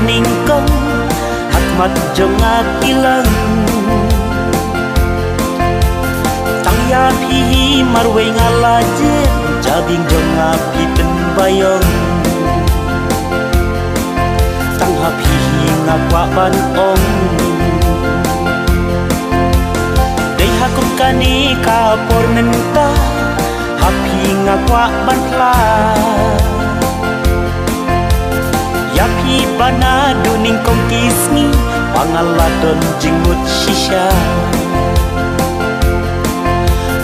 ningkong hakmat jong apilang tangya pihi marwe ngalaje jabing jong api penbayong tangha pihi ngakwa ban ong dei hakum kani kapor nenta hapi ngakwa ban pla yapi bana duning kong kisni pangaladon jingmut shisha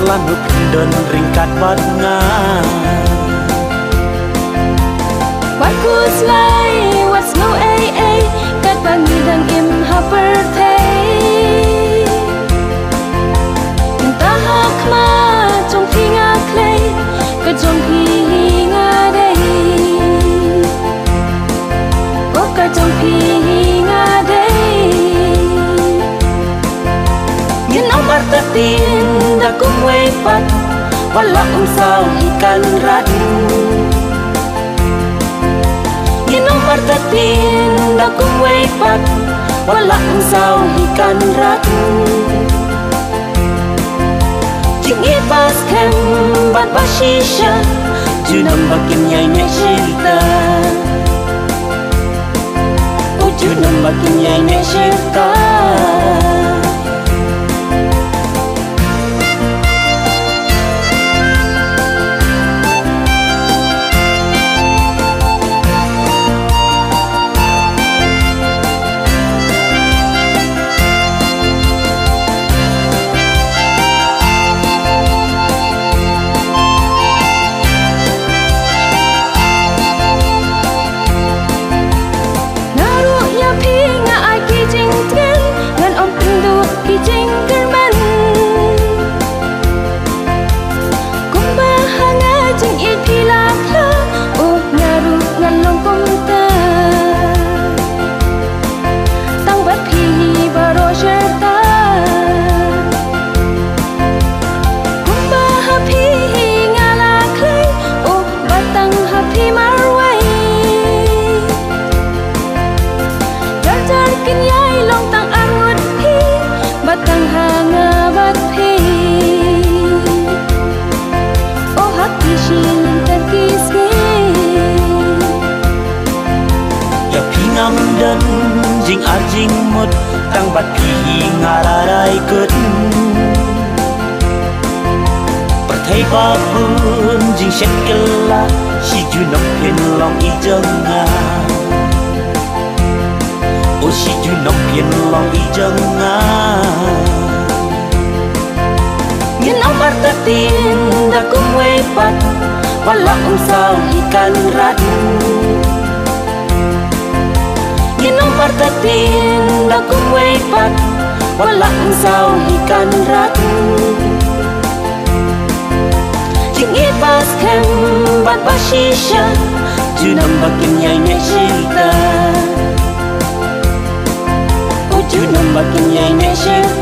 lanuk don ringkat badnga Bagus lai what's no AA kat bangidang im hapertay tahak ma trong pinga clay ka trong pinga day o ka trong pinga day Yin om artatin da kumwe pat wala sao ikan rat Yin om artatin da kumwe pat wala sao ikan rat Jing ipas kem bat bashisha junam bakim nyai neshita junam bakim nyai neshita dan jing ajing mut tang bat pi ngararai kut perthai ba pun jing shekela si junok phen long I janga o si junok phen long I janga yin om artatin da kumwe pat wala sao ikan rat Ginong partatin da kumwe pat wala sao ikan rat Jing ipas kem bat bashisha junam bakim nyai neshita junam bakim nyai neshita